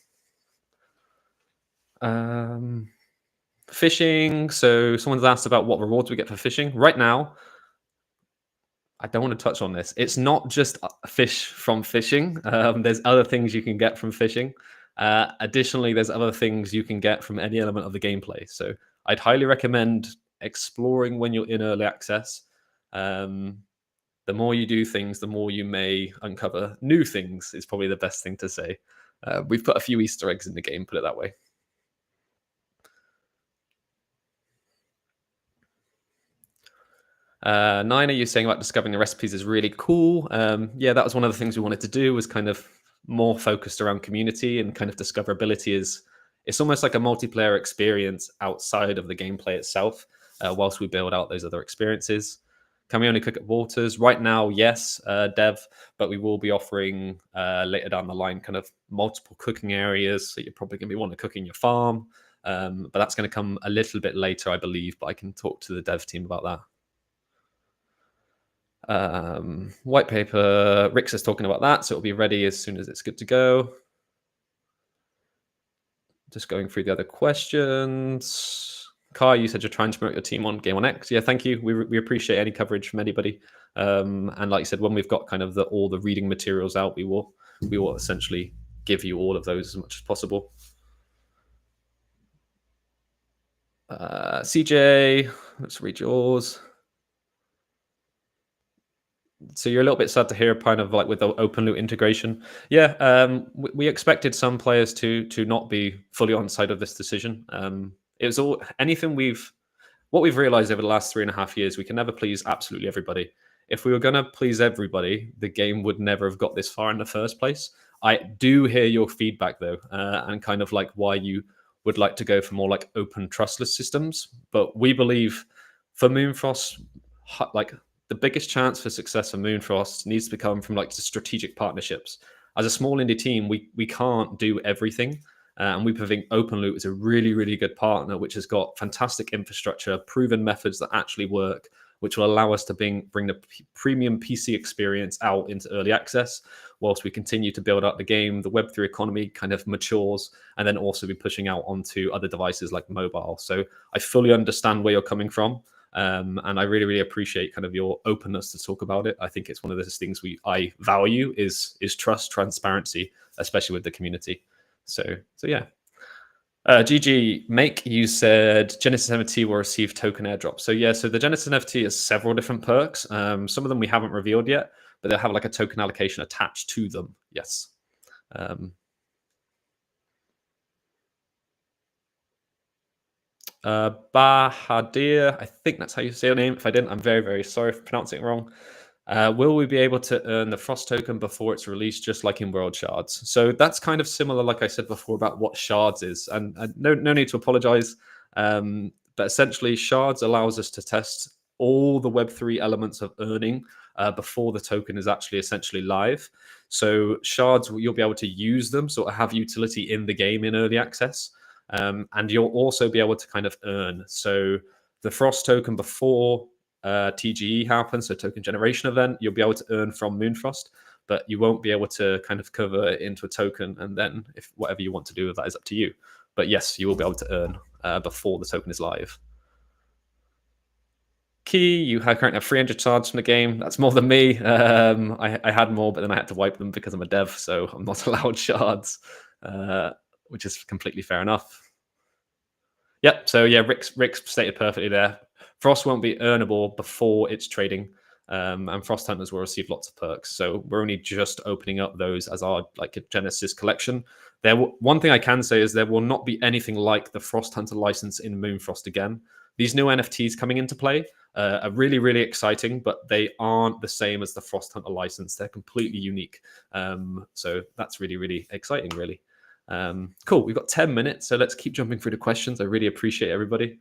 Fishing. So someone's asked about what rewards we get for fishing. Right now, I don't want to touch on this. It's not just fish from fishing. There's other things you can get from fishing. Additionally, there's other things you can get from any element of the gameplay. So I'd highly recommend exploring when you're in early access. The more you do things, the more you may uncover new things, is probably the best thing to say. We've put a few Easter eggs in the game, put it that way. Nina, you're saying about discovering the recipes is really cool. Yeah, that was one of the things we wanted to do, was kind of more focused around community and kind of discoverability. It's almost like a multiplayer experience outside of the gameplay itself, whilst we build out those other experiences. Can we only cook at waters? Right now, yes, Dev, but we will be offering later down the line kind of multiple cooking areas. So you're probably going to be wanting to cook in your farm. But that's going to come a little bit later, I believe. But I can talk to the dev team about that. White paper, Rix is talking about that, so it'll be ready as soon as it's good to go. Just going through the other questions. Kai, you said you're trying to promote your team on Game on X. Yeah, thank you. We appreciate any coverage from anybody. And like you said, when we've got kind of all the reading materials out, we will essentially give you all of those as much as possible. CJ, let's read yours. So you're a little bit sad to hear, kind of like with the open loot integration. Yeah, we expected some players to not be fully on side of this decision. It was all anything what we've realized over the last 3.5 years. We can never please absolutely everybody. If we were going to please everybody, the game would never have got this far in the first place. I do hear your feedback though, and kind of like why you would like to go for more like open trustless systems. But we believe for Moonfrost, like the biggest chance for success for Moonfrost needs to come from like the strategic partnerships. As a small indie team, we can't do everything. And we think OpenLoot is a really, really good partner, which has got fantastic infrastructure, proven methods that actually work, which will allow us to bring the premium PC experience out into early access, whilst we continue to build up the game, the Web3 economy kind of matures, and then also be pushing out onto other devices like mobile. So I fully understand where you're coming from. And I really, really appreciate kind of your openness to talk about it. I think it's one of those things I value is trust, transparency, especially with the community. So yeah. GG Make, you said Genesis NFT will receive token airdrop. So yeah, so the Genesis NFT has several different perks. Some of them we haven't revealed yet, but they'll have like a token allocation attached to them. Yes. Bahadir, I think that's how you say your name. If I didn't, I'm very, very sorry for pronouncing it wrong. Will we be able to earn the Frost token before it's released, just like in World Shards? So that's kind of similar, like I said before, about what Shards is. And no need to apologize. But essentially, Shards allows us to test all the Web3 elements of earning before the token is actually essentially live. So Shards, you'll be able to use them, sort of have utility in the game in early access. And you'll also be able to kind of earn. So the Frost token before TGE happens, so token generation event, you'll be able to earn from Moonfrost, but you won't be able to kind of cover it into a token. And then if whatever you want to do with that is up to you. But yes, you will be able to earn before the token is live. Key, you currently have 300 shards from the game. That's more than me. I had more, but then I had to wipe them because I'm a dev, so I'm not allowed shards, which is completely fair enough. Yep. So yeah, Rick's stated perfectly there. Frost won't be earnable before it's trading, and Frost Hunters will receive lots of perks. So we're only just opening up those as our like a Genesis collection. One thing I can say is there will not be anything like the Frost Hunter license in Moonfrost again. These new NFTs coming into play are really, really exciting, but they aren't the same as the Frost Hunter license. They're completely unique. So that's really, really exciting, really. Cool. We've got 10 minutes, so let's keep jumping through the questions. I really appreciate everybody.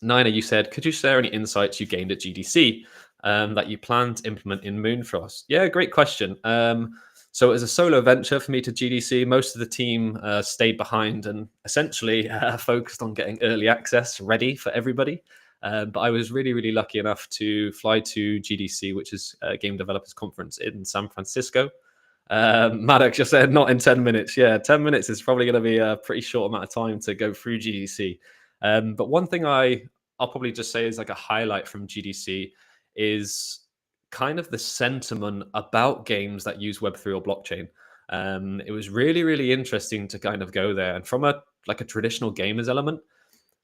Nina, you said, could you share any insights you gained at GDC that you plan to implement in Moonfrost? Yeah, great question. So it was a solo venture for me to GDC. Most of the team stayed behind and essentially focused on getting early access ready for everybody. But I was really, really lucky enough to fly to GDC, which is a Game Developers Conference in San Francisco. Maddox just said not in 10 minutes. Yeah, 10 minutes is probably going to be a pretty short amount of time to go through GDC. But one thing I'll probably just say is like a highlight from GDC is kind of the sentiment about games that use Web3 or blockchain. It was really, really interesting to kind of go there. And from a traditional gamers element,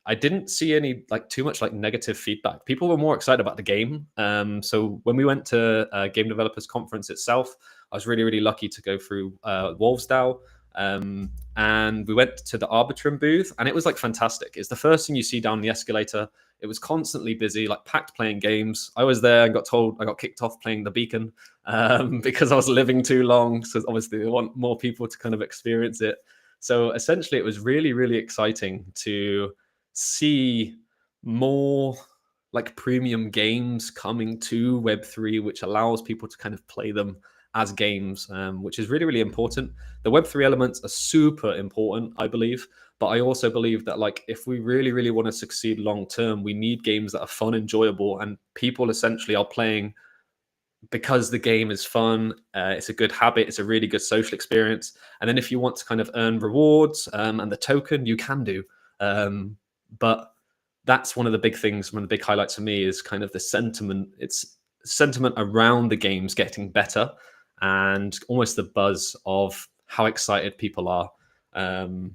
I didn't see any too much negative feedback. People were more excited about the game. So when we went to Game Developers Conference itself, I was really, really lucky to go through Wolvesdale. And we went to the Arbitrum booth, and it was fantastic. It's the first thing you see down the escalator. It was constantly busy, packed playing games. I was there and got told I got kicked off playing the Beacon because I was living too long. So obviously they want more people to kind of experience it. So essentially it was really, really exciting to see more premium games coming to Web3, which allows people to kind of play them as games, which is really, really important. The Web3 elements are super important, I believe. But I also believe that like if we really, really want to succeed long term, we need games that are fun, enjoyable, and people essentially are playing because the game is fun. It's a good habit. It's a really good social experience. And then if you want to kind of earn rewards and the token, you can do. But that's one of the big things. One of the big highlights for me is kind of the sentiment. It's sentiment around the games getting better, and almost the buzz of how excited people are. Um,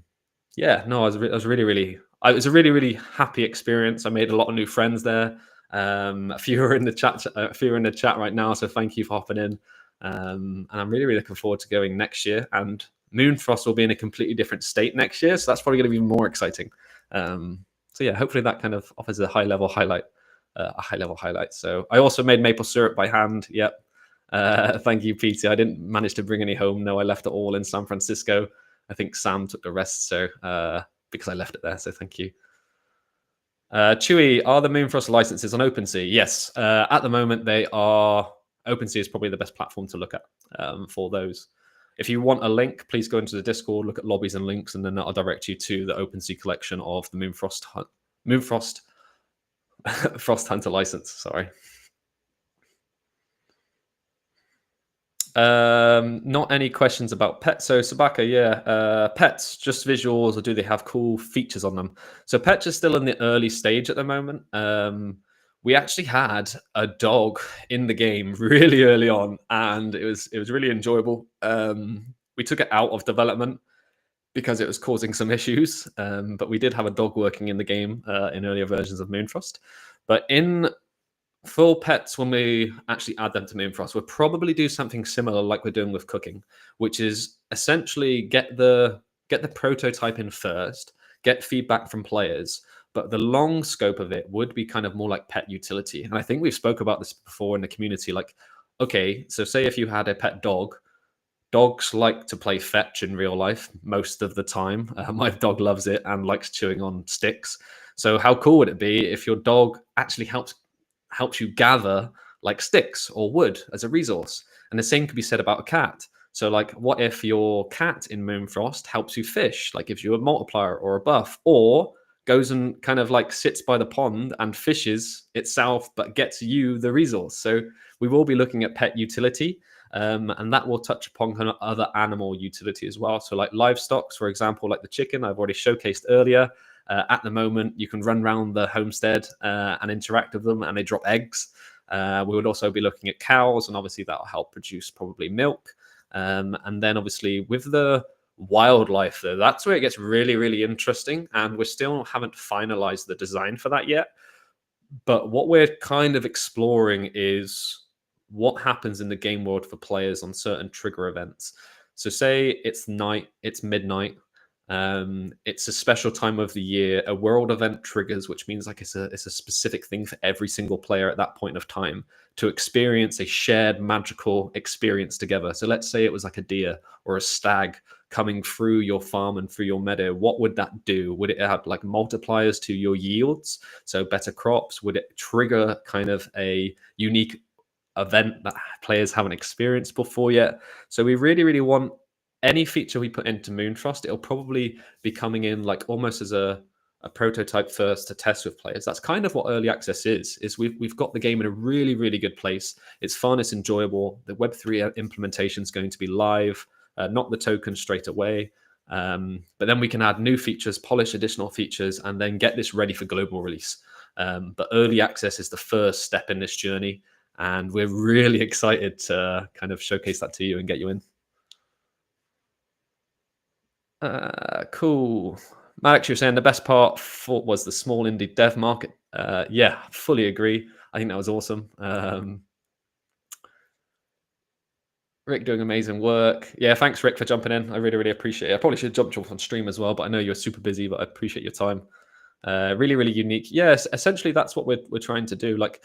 yeah, no, I was really, really, it was a really, really happy experience. I made a lot of new friends there. A few are in the chat, a few are in the chat right now. So thank you for hopping in. And I'm really, really looking forward to going next year. And Moonfrost will be in a completely different state next year, so that's probably going to be more exciting. So yeah, hopefully that kind of offers a high level highlight. So I also made maple syrup by hand. Yep. Thank you, PT. I didn't manage to bring any home. No, I left it all in San Francisco. I think Sam took the rest, so because I left it there. So thank you. Chewy, are the Moonfrost licenses on OpenSea? Yes. At the moment, they are. OpenSea is probably the best platform to look at for those. If you want a link, please go into the Discord, look at lobbies and links, and then that'll direct you to the OpenSea collection of the Moonfrost Frost Hunter license. Sorry. Not any questions about pets. So Sabaka, yeah, pets, just visuals, or do they have cool features on them? So pets are still in the early stage at the moment. We actually had a dog in the game really early on, and it was really enjoyable. We took it out of development because it was causing some issues, but we did have a dog working in the game in earlier versions of Moonfrost. But in full pets, when we actually add them to Moonfrost, we'll probably do something similar like we're doing with cooking, which is essentially get the prototype in first, get feedback from players. But the long scope of it would be kind of more like pet utility. And I think we've spoke about this before in the community. Like, okay, so say if you had a pet dog, dogs like to play fetch in real life most of the time. My dog loves it and likes chewing on sticks. So how cool would it be if your dog actually helps you gather like sticks or wood as a resource? And the same could be said about a cat. So like, what if your cat in Moonfrost helps you fish, like gives you a multiplier or a buff, or goes and kind of like sits by the pond and fishes itself, but gets you the resource? So we will be looking at pet utility. And that will touch upon kind of other animal utility as well. So like livestock, for example, like the chicken I've already showcased earlier. At the moment, you can run around the homestead and interact with them, and they drop eggs. We would also be looking at cows, and obviously that'll help produce probably milk. And then obviously with the wildlife, though, that's where it gets really, really interesting. And we still haven't finalized the design for that yet. But what we're kind of exploring is what happens in the game world for players on certain trigger events. So say it's night, it's midnight, it's a special time of the year, a world event triggers, which means like it's a specific thing for every single player at that point of time to experience a shared magical experience together. So let's say it was like a deer or a stag coming through your farm and through your meadow. What would that do? Would it have like multipliers to your yields, so better crops? Would it trigger kind of a unique event that players haven't experienced before yet? So we really, really want any feature we put into Moonfrost, it'll probably be coming in like almost as a prototype first to test with players. That's kind of what early access is we've got the game in a really, really good place. It's fun, it's enjoyable. The Web3 implementation is going to be live, not the token straight away. But then we can add new features, polish additional features, and then get this ready for global release. But early access is the first step in this journey. And we're really excited to kind of showcase that to you and get you in. Cool. Max, you're saying the best part was the small indie dev market. Yeah, fully agree. I think that was awesome. Rick doing amazing work. Yeah, thanks, Rick, for jumping in. I really, really appreciate it. I probably should have jumped off on stream as well, but I know you're super busy, but I appreciate your time. Really, really unique. Yes, essentially that's what we're trying to do. Like,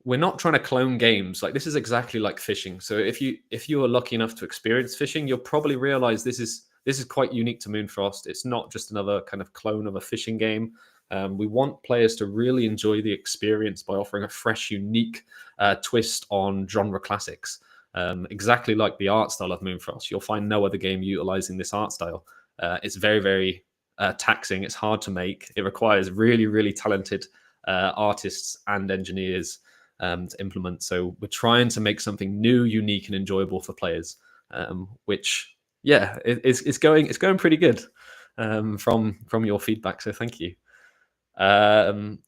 we're not trying to clone games. Like, this is exactly like fishing. So if you are lucky enough to experience fishing, you'll probably realize this is quite unique to Moonfrost. It's not just another kind of clone of a fishing game. We want players to really enjoy the experience by offering a fresh, unique twist on genre classics. exactly like the art style of Moonfrost. You'll find no other game utilizing this art style. It's very, very taxing. It's hard to make. It requires really, really talented artists and engineers to implement. So we're trying to make something new, unique, and enjoyable for players. Which, yeah, it's going pretty good from your feedback. So thank you. Um,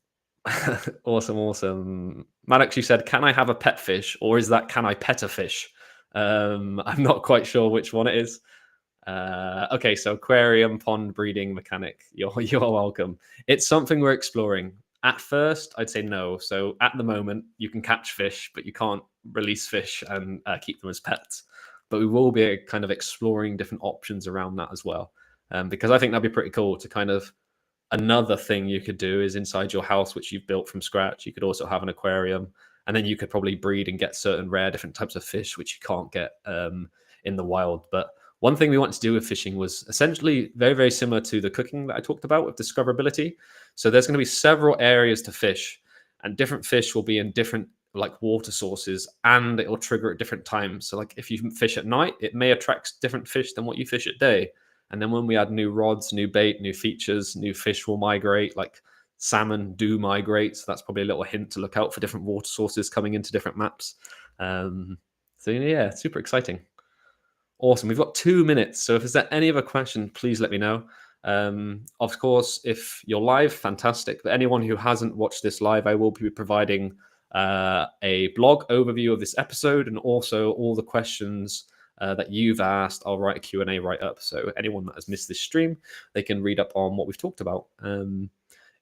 awesome, awesome. Matt actually said, "Can I have a pet fish, or is that can I pet a fish?" I'm not quite sure which one it is. Okay, so aquarium, pond breeding mechanic. You're welcome. It's something we're exploring. At first, I'd say no. So at the moment, you can catch fish, but you can't release fish and keep them as pets. But we will be kind of exploring different options around that as well, because I think that'd be pretty cool to kind of another thing you could do is inside your house, which you've built from scratch, you could also have an aquarium, and then you could probably breed and get certain rare different types of fish which you can't get in the wild. But one thing we wanted to do with fishing was essentially very, very similar to the cooking that I talked about with discoverability. So there's going to be several areas to fish, and different fish will be in different like water sources, and it will trigger at different times. So like if you fish at night, it may attract different fish than what you fish at day. And then when we add new rods, new bait, new features, new fish will migrate, like salmon do migrate. So that's probably a little hint to look out for different water sources coming into different maps. So yeah, super exciting. Awesome. We've got 2 minutes. So if there's any other question, please let me know. Of course, if you're live, fantastic. But anyone who hasn't watched this live, I will be providing a blog overview of this episode and also all the questions that you've asked. I'll write a Q&A right up. So anyone that has missed this stream, they can read up on what we've talked about.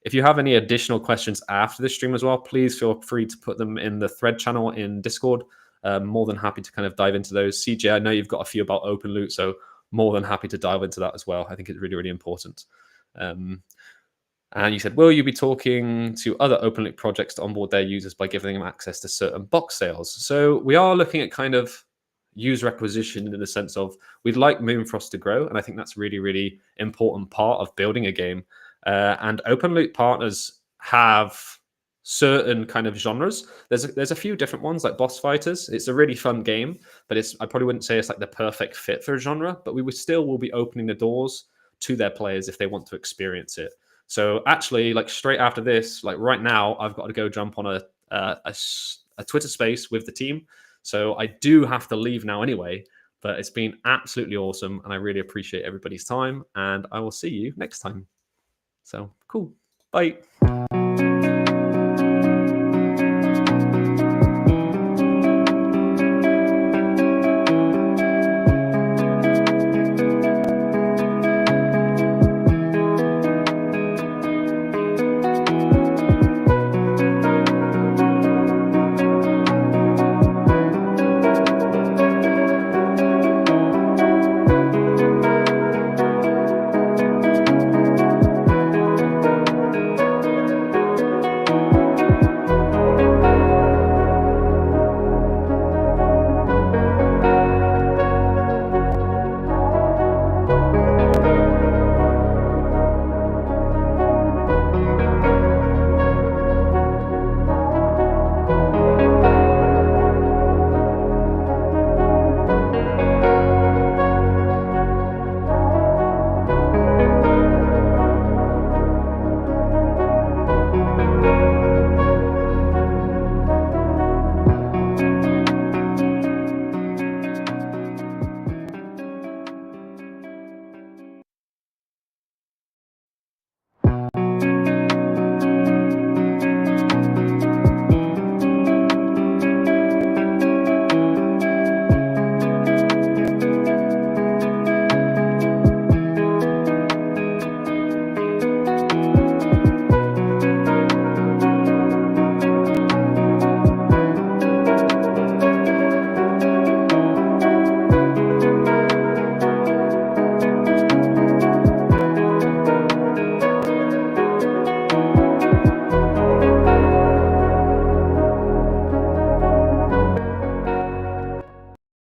If you have any additional questions after this stream as well, please feel free to put them in the thread channel in Discord. More than happy to kind of dive into those. CJ, I know you've got a few about open loot, so more than happy to dive into that as well. I think it's really, really important. And you said, will you be talking to other open loot projects to onboard their users by giving them access to certain box sales? So we are looking at kind of user acquisition in the sense of we'd like Moonfrost to grow, and I think that's really, really important part of building a game. And open loot partners have certain kind of genres. There's a few different ones like boss fighters. It's a really fun game, but I probably wouldn't say it's like the perfect fit for a genre. But we will be opening the doors to their players if they want to experience it. So actually, like straight after this, like right now, I've got to go jump on a Twitter space with the team. So I do have to leave now anyway. But it's been absolutely awesome, and I really appreciate everybody's time. And I will see you next time. So cool. Bye.